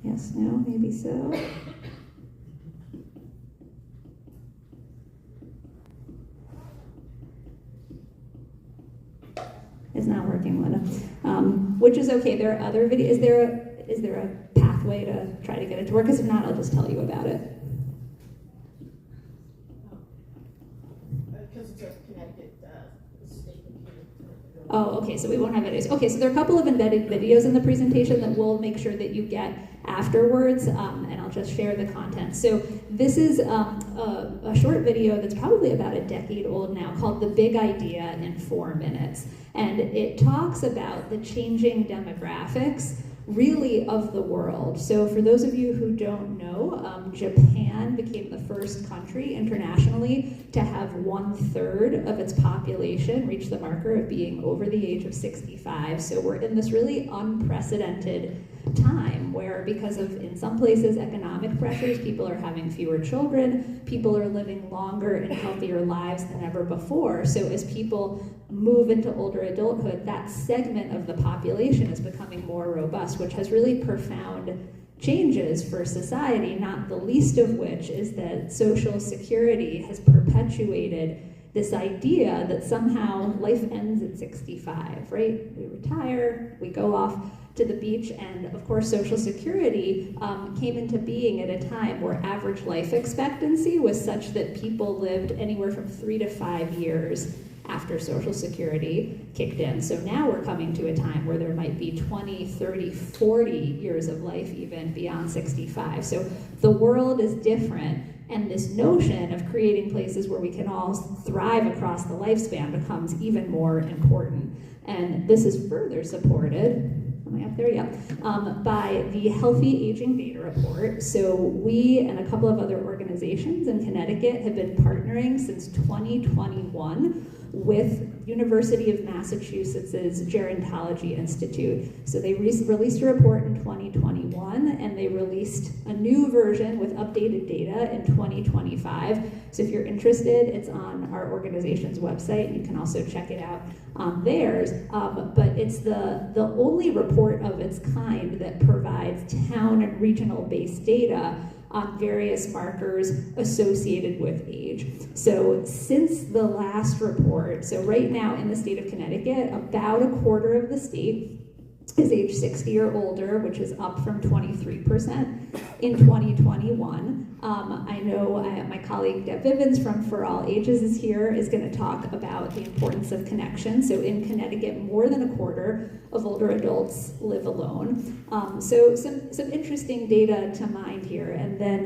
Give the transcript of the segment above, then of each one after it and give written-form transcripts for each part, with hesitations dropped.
Yes, no, maybe so. It's not working, Linda. Which is okay. There are other videos. Is there a pathway to try to get it to work? Because if not, I'll just tell you about it. Because it's a Connecticut state computer. Oh, okay, so we won't have videos. Okay, so there are a couple of embedded videos in the presentation that we'll make sure that you get afterwards, and I'll just share the content. So this is a short video that's probably about a decade old now called The Big Idea in 4 Minutes. And it talks about the changing demographics really of the world. So for those of you who don't know, Japan became the first country internationally to have 1/3 of its population reach the marker of being over the age of 65. So we're in this really unprecedented time where, because of, in some places, economic pressures, people are having fewer children, people are living longer and healthier lives than ever before. So as people move into older adulthood, that segment of the population is becoming more robust, which has really profound changes for society, not the least of which is that Social Security has perpetuated this idea that somehow life ends at 65, right? We retire, we go off to the beach, and of course Social Security came into being at a time where average life expectancy was such that people lived anywhere from 3 to 5 years after Social Security kicked in. So now we're coming to a time where there might be 20, 30, 40 years of life even beyond 65. So the world is different, and this notion of creating places where we can all thrive across the lifespan becomes even more important. And this is further supported, am I up there? Yeah. By the Healthy Aging Data Report. So we and a couple of other organizations in Connecticut have been partnering since 2021 with University of Massachusetts's Gerontology Institute. So they released a report in 2021, and they released a new version with updated data in 2025. So if you're interested, it's on our organization's website. You can also check it out on theirs. But it's the only report of its kind that provides town and regional-based data on various markers associated with age. So since the last report, so right now in the state of Connecticut, about 1/4 of the state is age 60 or older, which is up from 23% in 2021. I know my colleague Deb Vivens from For All Ages is here, is going to talk about the importance of connection. So in Connecticut, more than 1/4 of older adults live alone. So some interesting data to mind here. And then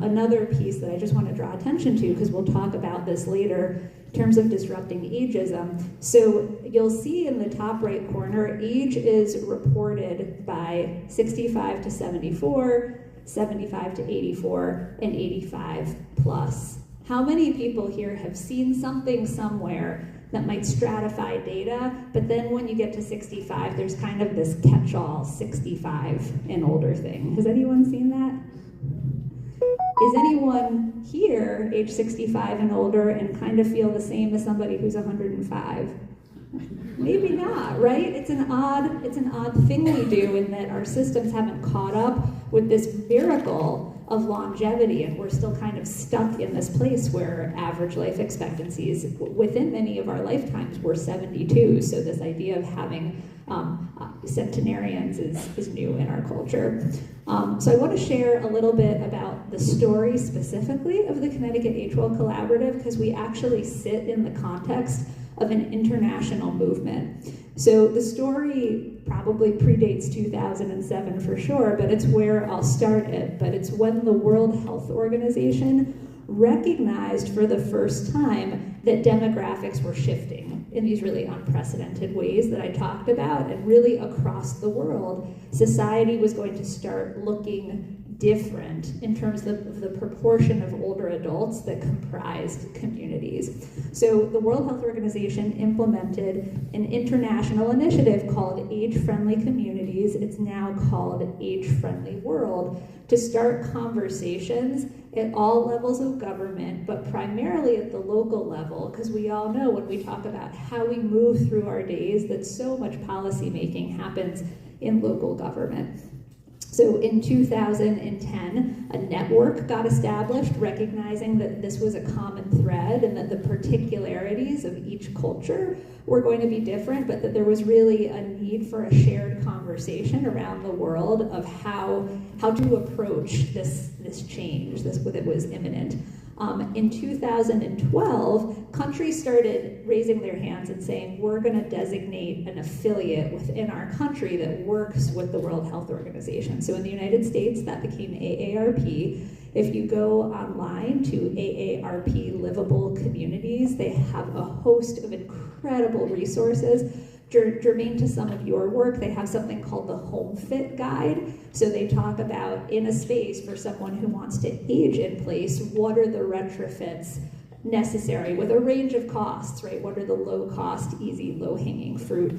another piece that I just want to draw attention to, because we'll talk about this later, in terms of disrupting ageism. So you'll see in the top right corner, age is reported by 65 to 74, 75 to 84, and 85 plus. How many people here have seen something somewhere that might stratify data, but then when you get to 65, there's kind of this catch-all 65 and older thing? Has anyone seen that? Is anyone here age 65 and older and kind of feel the same as somebody who's 105? Maybe not, right? It's an odd thing we do, in that our systems haven't caught up with this miracle of longevity, and we're still kind of stuck in this place where average life expectancies within many of our lifetimes were 72. So this idea of having centenarians is new in our culture. So I want to share a little bit about the story specifically of the Connecticut Age Well Collaborative, because we actually sit in the context of an international movement. So the story probably predates 2007 for sure, but it's where I'll start it. But it's when the World Health Organization recognized for the first time that demographics were shifting in these really unprecedented ways that I talked about, and really across the world, society was going to start looking different in terms of the proportion of older adults that comprised communities. So the World Health Organization implemented an international initiative called Age-Friendly Communities. It's now called Age-Friendly World, to start conversations at all levels of government, but primarily at the local level, because we all know when we talk about how we move through our days that so much policy making happens in local government. So in 2010, a network got established recognizing that this was a common thread and that the particularities of each culture were going to be different, but that there was really a need for a shared conversation around the world of how to approach this change, that was imminent. In 2012, countries started raising their hands and saying, we're going to designate an affiliate within our country that works with the World Health Organization. So in the United States, that became AARP. If you go online to AARP Livable Communities, they have a host of incredible resources. Germane to some of your work, they have something called the Home Fit Guide. So they talk about, in a space for someone who wants to age in place, what are the retrofits necessary with a range of costs, right? What are the low cost, easy, low hanging fruit?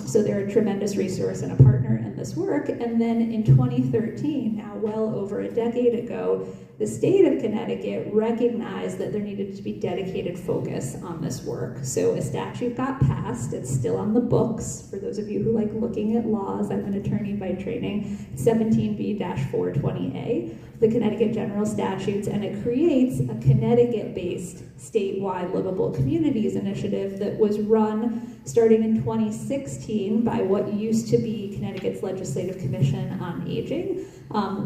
So they're a tremendous resource and a partner in this work. And then in 2013, now well over a decade ago, the state of Connecticut recognized that there needed to be dedicated focus on this work. So a statute got passed. It's still on the books. For those of you who like looking at laws, I'm an attorney by training, 17B-420A, the Connecticut General Statutes, and it creates a Connecticut-based statewide livable communities initiative that was run starting in 2016 by what used to be Connecticut's Legislative Commission on Aging.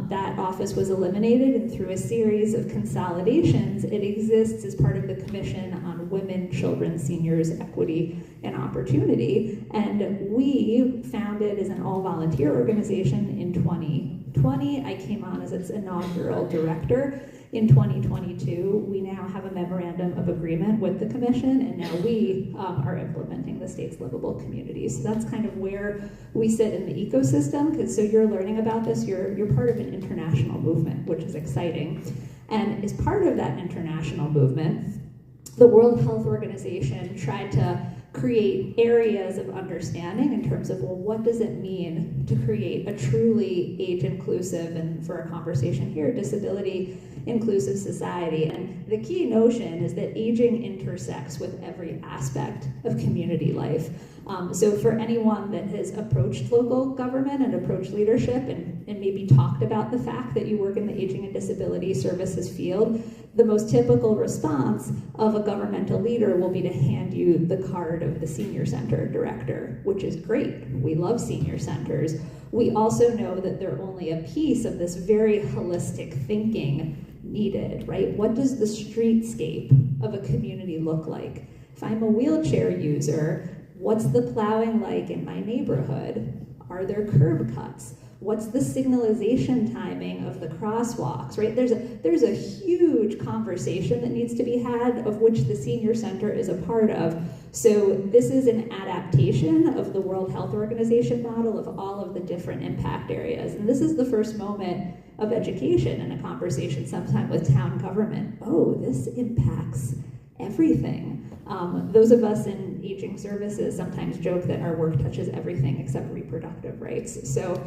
That office was eliminated, and through a series of consolidations, it exists as part of the Commission on Women, Children, Seniors, Equity, and Opportunity. And we founded as an all-volunteer organization in 2020. I came on as its inaugural director. In 2022, we now have a memorandum of agreement with the commission, and now we are implementing the state's livable communities. So that's kind of where we sit in the ecosystem, because so you're learning about this, you're part of an international movement, which is exciting. And as part of that international movement, the World Health Organization tried to create areas of understanding in terms of, well, what does it mean to create a truly age-inclusive, and for our conversation here, disability-inclusive society? And the key notion is that aging intersects with every aspect of community life. So for anyone that has approached local government and approached leadership and maybe talked about the fact that you work in the aging and disability services field, the most typical response of a governmental leader will be to hand you the card of the senior center director, which is great. We love senior centers. We also know that they're only a piece of this very holistic thinking needed, right? What does the streetscape of a community look like? If I'm a wheelchair user, what's the plowing like in my neighborhood? Are there curb cuts? What's the signalization timing of the crosswalks, right? There's a huge conversation that needs to be had, of which the senior center is a part of. So this is an adaptation of the World Health Organization model of all of the different impact areas. And this is the first moment of education in a conversation sometime with town government. Oh, this impacts everything. Those of us in aging services sometimes joke that our work touches everything except reproductive rights. So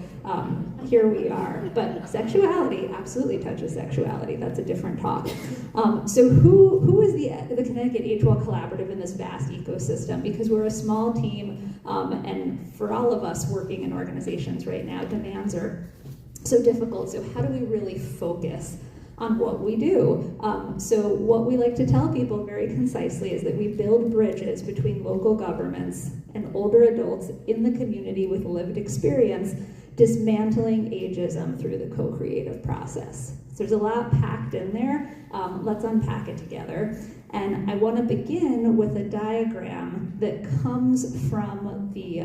here we are. But sexuality absolutely touches sexuality. That's a different talk. So who is the Connecticut Age Well Collaborative in this vast ecosystem? Because we're a small team, and for all of us working in organizations right now, demands are so difficult. So how do we really focus on what we do? So what we like to tell people very concisely is that we build bridges between local governments and older adults in the community with lived experience, dismantling ageism through the co-creative process. So there's a lot packed in there. Let's unpack it together. And I want to begin with a diagram that comes from the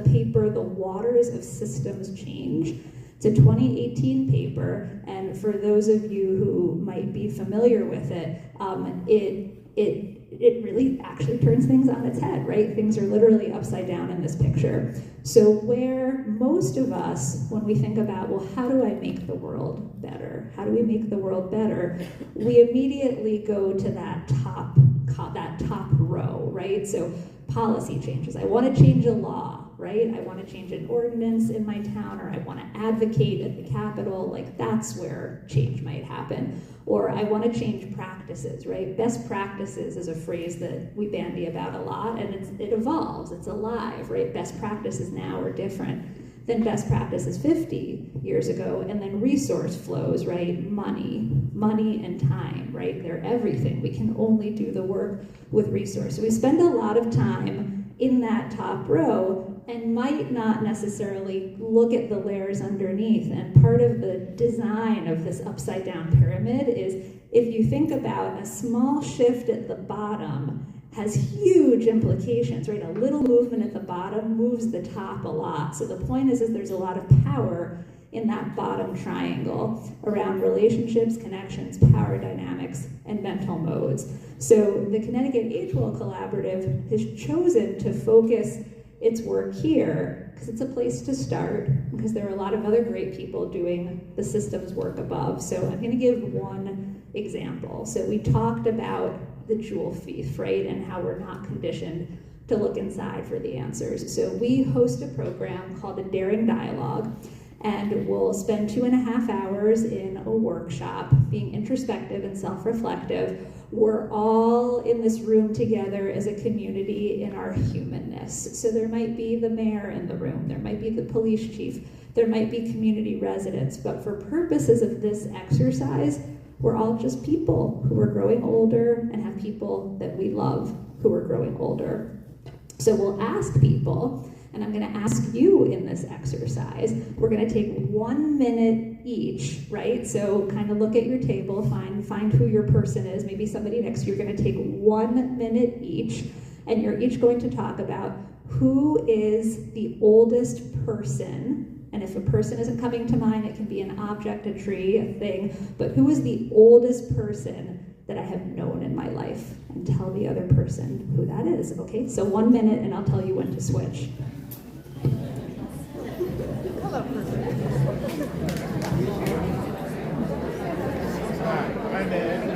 paper, The Waters of Systems Change. It's a 2018 paper, and for those of you who might be familiar with it, it really actually turns things on its head, right? Things are literally upside down in this picture. So where most of us, when we think about, well, how do I make the world better? How do we make the world better? We immediately go to that top row, right? So policy changes. I want to change a law, right? I want to change an ordinance in my town, or I want to advocate at the Capitol. Like, that's where change might happen. Or I want to change practices, right? Best practices is a phrase that we bandy about a lot, and it evolves, it's alive, right? Best practices now are different than best practices 50 years ago. And then resource flows, right? Money and time, right? They're everything. We can only do the work with resource. So we spend a lot of time in that top row and might not necessarily look at the layers underneath. And part of the design of this upside down pyramid is, if you think about a small shift at the bottom has huge implications, right? A little movement at the bottom moves the top a lot. So the point is there's a lot of power in that bottom triangle around relationships, connections, power dynamics, and mental modes. So the Connecticut Age-Well Collaborative has chosen to focus its work here because it's a place to start, because there are a lot of other great people doing the systems work above. So I'm going to give one example. So we talked about the jewel thief, right, and how we're not conditioned to look inside for the answers. So we host a program called a Daring Dialogue, and we'll spend 2.5 hours in a workshop being introspective and self-reflective. We're all in this room together as a community in our humanness. So there might be the mayor in the room, there might be the police chief, there might be community residents, but for purposes of this exercise, we're all just people who are growing older and have people that we love who are growing older. So we'll ask people, and I'm going to ask you in this exercise, we're going to take 1 minute each, right? So kind of look at your table, find who your person is, maybe somebody next to you. You're going to take 1 minute each, and you're each going to talk about who is the oldest person. And if a person isn't coming to mind, it can be an object, a tree, a thing, but who is the oldest person that I have known in my life? And tell the other person who that is, okay? So 1 minute, and I'll tell you when to switch. Hi, man.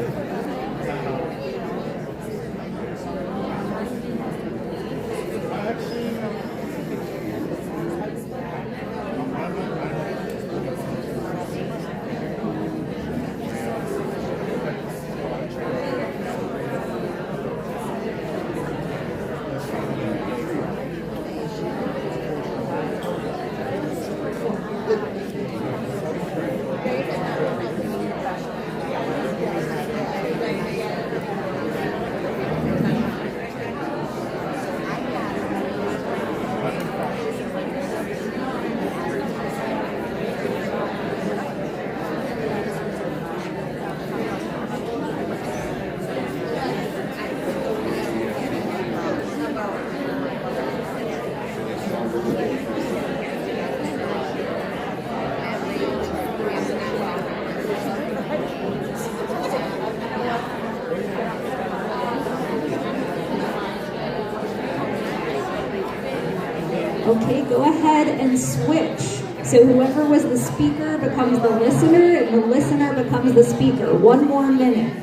Okay, go ahead and switch. So whoever was the speaker becomes the listener, and the listener becomes the speaker. 1 more minute.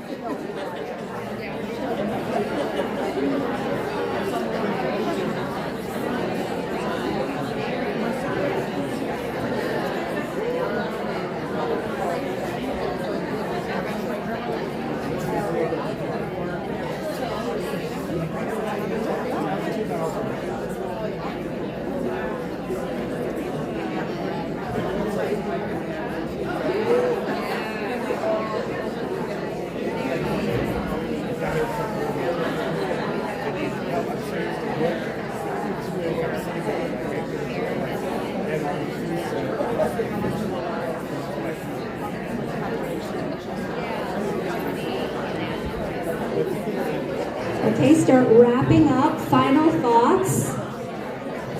Okay, start wrapping up. Final thoughts.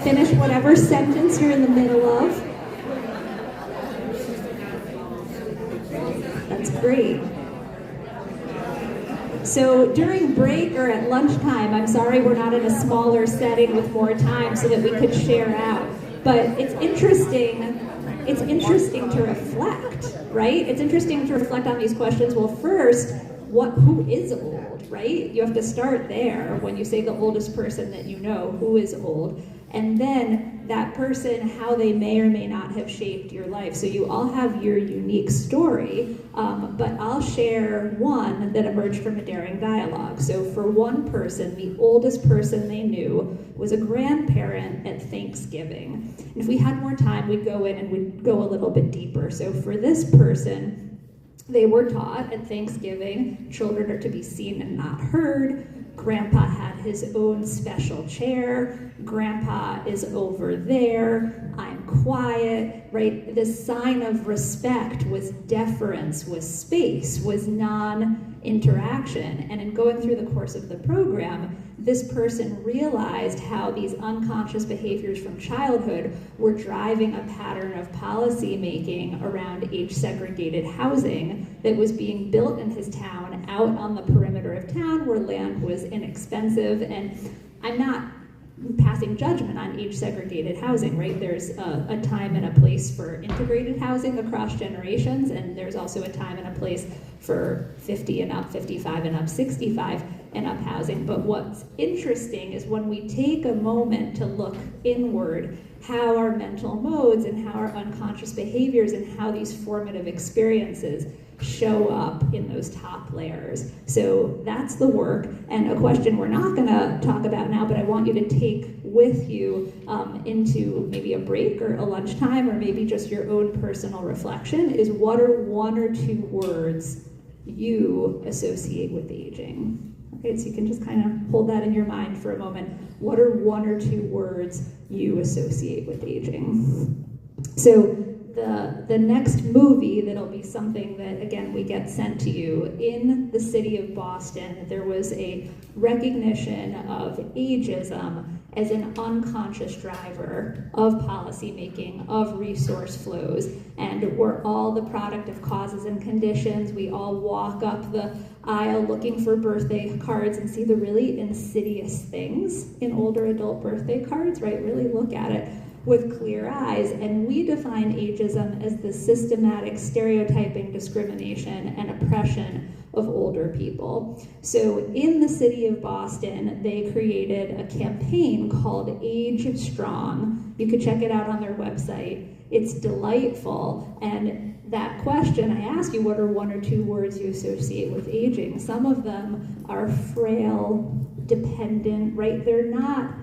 Finish whatever sentence you're in the middle of. That's great. So during break or at lunchtime, I'm sorry we're not in a smaller setting with more time so that we could share out. But it's interesting to reflect, right? It's interesting to reflect on these questions. Well, first, who is old, right? You have to start there when you say the oldest person that you know, who is old. And then that person, how they may or may not have shaped your life. So you all have your unique story, but I'll share one that emerged from a daring dialogue. So for one person, the oldest person they knew was a grandparent at Thanksgiving. And if we had more time, we'd go in and we'd go a little bit deeper. So for this person, they were taught at Thanksgiving, children are to be seen and not heard. Grandpa had his own special chair. Grandpa is over there. I'm quiet, right? This sign of respect was deference, was space, was non-interaction. And in going through the course of the program, this person realized how these unconscious behaviors from childhood were driving a pattern of policy making around age-segregated housing that was being built in his town out on the perimeter of town where land was inexpensive. And I'm not passing judgment on age-segregated housing, right? There's a time and a place for integrated housing across generations, and there's also a time and a place for 50 and up, 55 and up, 65 and up housing. But what's interesting is when we take a moment to look inward, how our mental modes and how our unconscious behaviors and how these formative experiences show up in those top layers. So that's the work. And a question we're not going to talk about now, but I want you to take with you into maybe a break or a lunchtime or maybe just your own personal reflection is, what are one or two words you associate with aging? Okay, so you can just kind of hold that in your mind for a moment. What are one or two words you associate with aging? So the next movie that'll be something that, again, we get sent to you, in the city of Boston, there was a recognition of ageism as an unconscious driver of policymaking, of resource flows, and we're all the product of causes and conditions. We all walk up the aisle looking for birthday cards and see the really insidious things in older adult birthday cards, right? Really look at it with clear eyes, and we define ageism as the systematic stereotyping, discrimination, and oppression of older people. So in the city of Boston, they created a campaign called Age Strong. You could check it out on their website. It's delightful, and that question I ask you, what are one or two words you associate with aging? Some of them are frail, dependent, right? They're not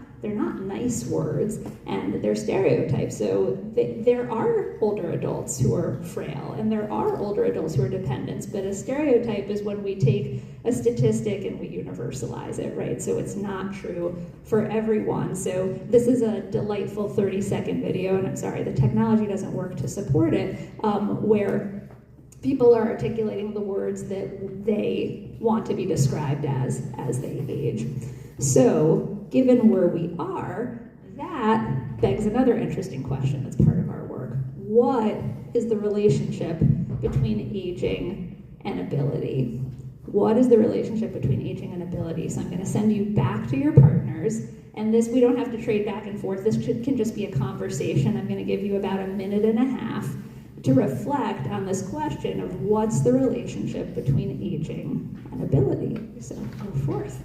nice words, and they're stereotypes. So there are older adults who are frail, and there are older adults who are dependents, but a stereotype is when we take a statistic and we universalize it, right? So it's not true for everyone. So this is a delightful 30-second video, and I'm sorry, the technology doesn't work to support it, where people are articulating the words that they want to be described as they age. So, given where we are, that begs another interesting question that's part of our work. What is the relationship between aging and ability? What is the relationship between aging and ability? So I'm going to send you back to your partners, and this, we don't have to trade back and forth. This can just be a conversation. I'm going to give you about a minute and a half to reflect on this question of what's the relationship between aging and ability. So go forth.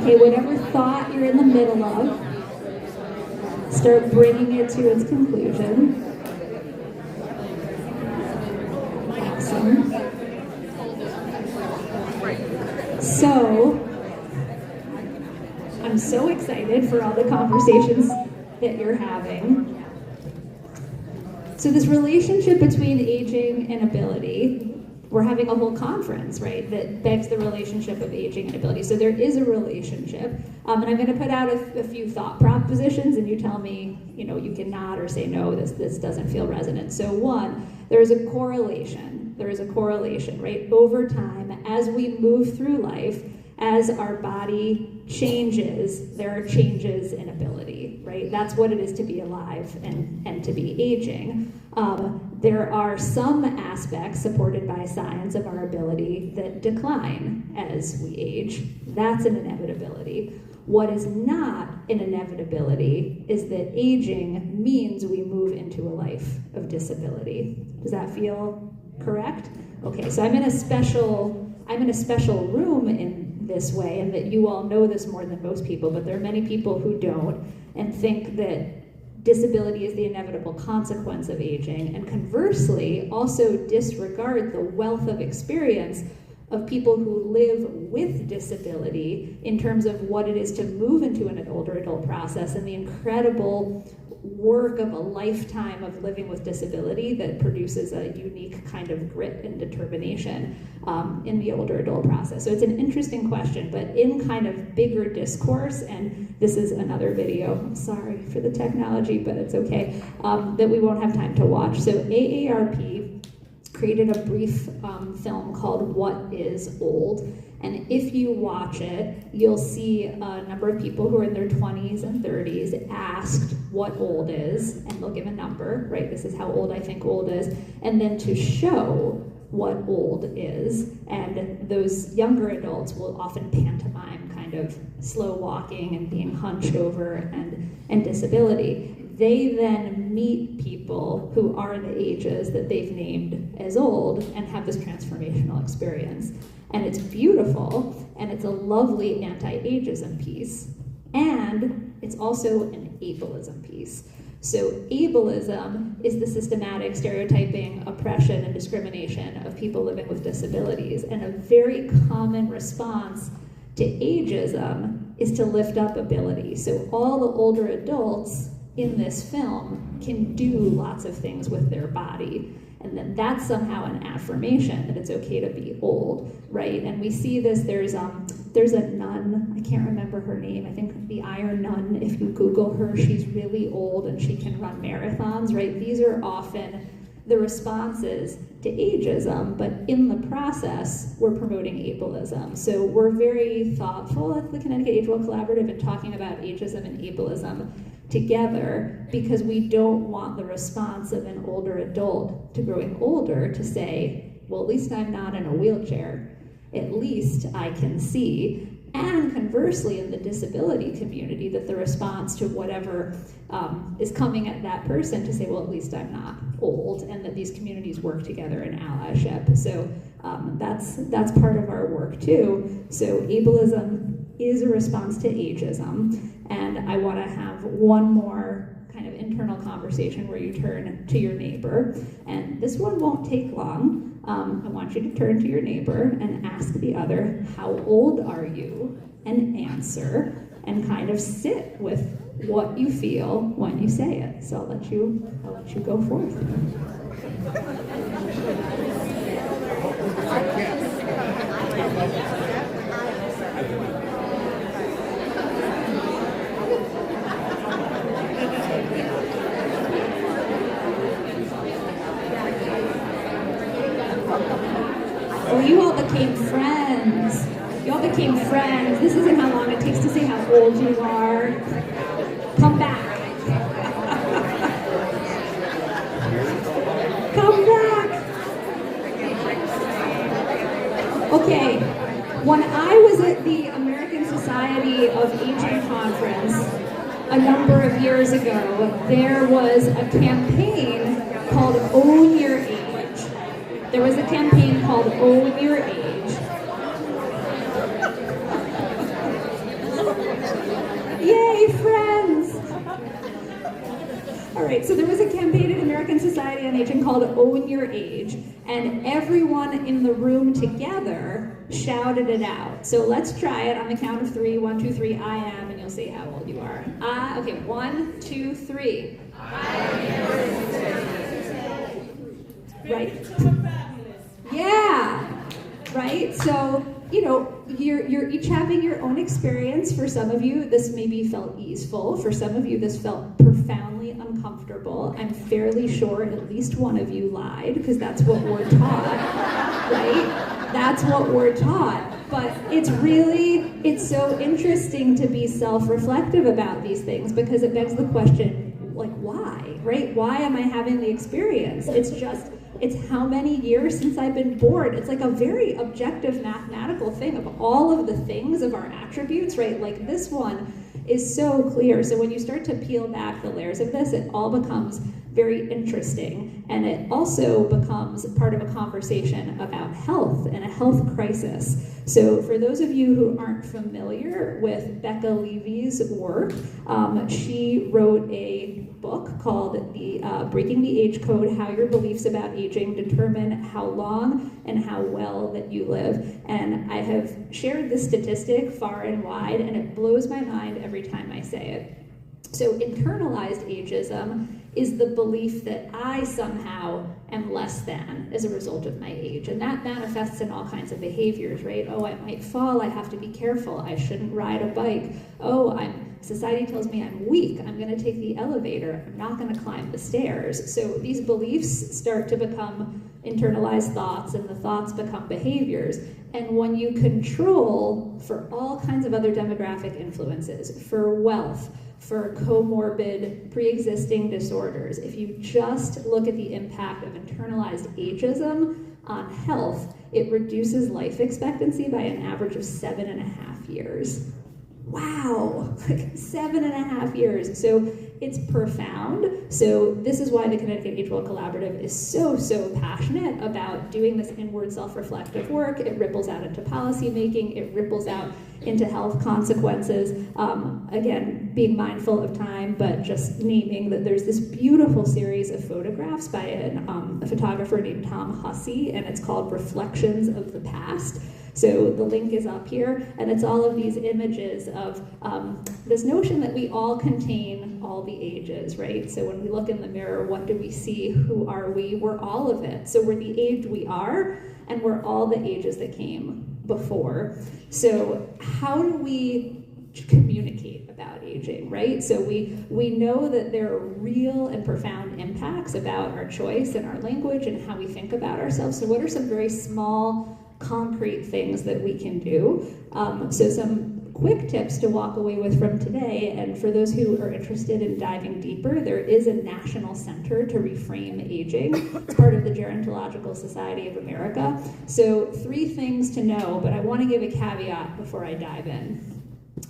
Okay, whatever thought you're in the middle of, start bringing it to its conclusion. Awesome. So, I'm so excited for all the conversations that you're having. So this relationship between aging and ability, we're having a whole conference, right, that begs the relationship of aging and ability. So there is a relationship, and I'm going to put out a few thought propositions, and you tell me, you can nod or say no, this doesn't feel resonant. So one, there is a correlation. There is a correlation, right? Over time, as we move through life, as our body changes, there are changes in ability, right? That's what it is to be alive and to be aging. There are some aspects supported by science of our ability that decline as we age. That's an inevitability. What is not an inevitability is that aging means we move into a life of disability. Does that feel correct? Okay, so I'm in a special room in this way, and that you all know this more than most people, but there are many people who don't and think that disability is the inevitable consequence of aging, and conversely also disregard the wealth of experience of people who live with disability in terms of what it is to move into an older adult process and the incredible work of a lifetime of living with disability that produces a unique kind of grit and determination in the older adult process. So it's an interesting question, but in kind of bigger discourse, and this is another video, I'm sorry for the technology, but it's okay, that we won't have time to watch. So AARP created a brief film called What is Old? And if you watch it, you'll see a number of people who are in their 20s and 30s asked what old is, and they'll give a number, right? This is how old I think old is, and then to show what old is. And those younger adults will often pantomime kind of slow walking and being hunched over and disability. They then meet people who are the ages that they've named as old and have this transformational experience. And it's beautiful, and it's a lovely anti-ageism piece, and it's also an ableism piece. So ableism is the systematic stereotyping, oppression, and discrimination of people living with disabilities, and a very common response to ageism is to lift up ability. So all the older adults in this film can do lots of things with their body. And then that's somehow an affirmation that it's okay to be old, right? And we see this, there's a nun, I can't remember her name, I think the Iron Nun, if you Google her, she's really old and she can run marathons, right? These are often the responses to ageism, but in the process, we're promoting ableism. So we're very thoughtful at the Connecticut Age Well Collaborative in talking about ageism and ableism together, because we don't want the response of an older adult to growing older to say, well, at least I'm not in a wheelchair. At least I can see. And conversely, in the disability community, that the response to whatever is coming at that person to say, well, at least I'm not old, and that these communities work together in allyship. So that's part of our work too. So ableism is a response to ageism, and I want to have one more kind of internal conversation where you turn to your neighbor, and this one won't take long. I want you to turn to your neighbor and ask the other, how old are you? And answer, and kind of sit with what you feel when you say it. So I'll let you go forth. Oh, you all became friends. Y'all became friends. This isn't how long it takes to say how old you are. Come back. Come back. Okay. When I was at the American Society of Aging Conference a number of years ago, there was a campaign called Own Your Age. There was a campaign called Own Your Age. right? So there was a campaign in American Society on Aging called Own Your Age, and everyone in the room together shouted it out. So let's try it on the count of 3. 1, 2, 3, I am, and you'll say how old you are. Okay, 1, 2, 3. I am. Right? Yeah, right? So, you know, you're each having your own experience. For some of you, this maybe felt easeful. For some of you, this felt profoundly uncomfortable. I'm fairly sure at least one of you lied, because that's what we're taught, right? That's what we're taught. But it's so interesting to be self-reflective about these things, because it begs the question, like, why, right? Why am I having the experience? It's how many years since I've been born. It's like a very objective mathematical thing of all of the things of our attributes, right? Like this one is so clear. So when you start to peel back the layers of this, it all becomes very interesting. And it also becomes part of a conversation about health and a health crisis. So for those of you who aren't familiar with Becca Levy's work, she wrote a book called Breaking the Age Code: How Your Beliefs About Aging Determine How Long and How Well That You Live. And I have shared this statistic far and wide, and it blows my mind every time I say it. So internalized ageism is the belief that I somehow am less than as a result of my age. And that manifests in all kinds of behaviors, right? Oh, I might fall, I have to be careful, I shouldn't ride a bike. Oh, society tells me I'm weak, I'm gonna take the elevator, I'm not gonna climb the stairs. So these beliefs start to become internalized thoughts, and the thoughts become behaviors. And when you control for all kinds of other demographic influences, for wealth, for comorbid pre-existing disorders, if you just look at the impact of internalized ageism on health, it reduces life expectancy by an average of 7.5 years. Wow, like 7.5 years. So it's profound. So this is why the Connecticut Age Well Collaborative is so passionate about doing this inward self-reflective work. It ripples out into policy making. It ripples out into health consequences. Again, being mindful of time, but just naming that there's this beautiful series of photographs by a photographer named Tom Hussey, and it's called Reflections of the Past. So the link is up here, and it's all of these images of this notion that we all contain all the ages, right? So when we look in the mirror, what do we see? Who are we? We're all of it. So we're the age we are, and we're all the ages that came before. So how do we communicate about aging, right? So we know that there are real and profound impacts about our choice and our language and how we think about ourselves. So what are some very small, concrete things that we can do? So some quick tips to walk away with from today, and for those who are interested in diving deeper, there is a National Center to Reframe Aging. It's part of the Gerontological Society of America. So 3 things to know, but I want to give a caveat before I dive in.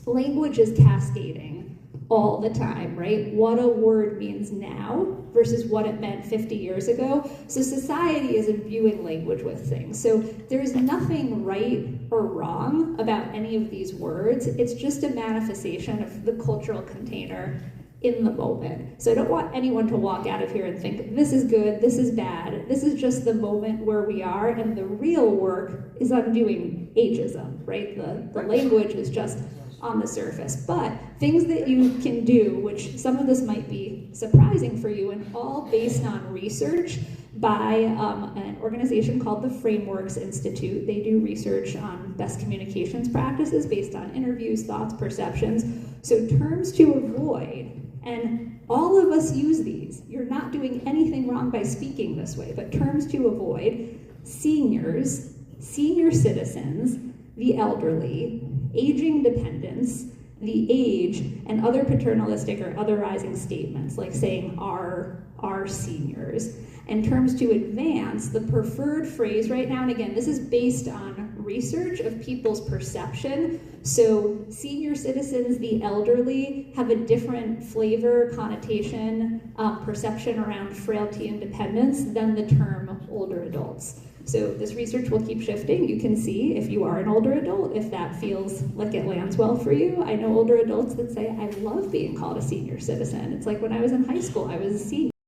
Language is cascading all the time, right? What a word means now versus what it meant 50 years ago. So society is imbuing language with things. So there's nothing right or wrong about any of these words. It's just a manifestation of the cultural container in the moment. So I don't want anyone to walk out of here and think, this is good, this is bad. This is just the moment where we are, and the real work is undoing ageism, right? The language is just on the surface. But things that you can do, which some of this might be surprising for you, and all based on research by an organization called the Frameworks Institute. They do research on best communications practices based on interviews, thoughts, perceptions. So terms to avoid, and all of us use these. You're not doing anything wrong by speaking this way, but terms to avoid: seniors, senior citizens, the elderly, aging dependents, the age, and other paternalistic or otherizing statements, like saying our seniors. In terms to advance, the preferred phrase right now, and again, this is based on research of people's perception. So senior citizens, the elderly, have a different flavor, connotation, perception around frailty and dependence than the term older adults. So this research will keep shifting. You can see if you are an older adult, if that feels like it lands well for you. I know older adults that say, I love being called a senior citizen. It's like when I was in high school, I was a senior.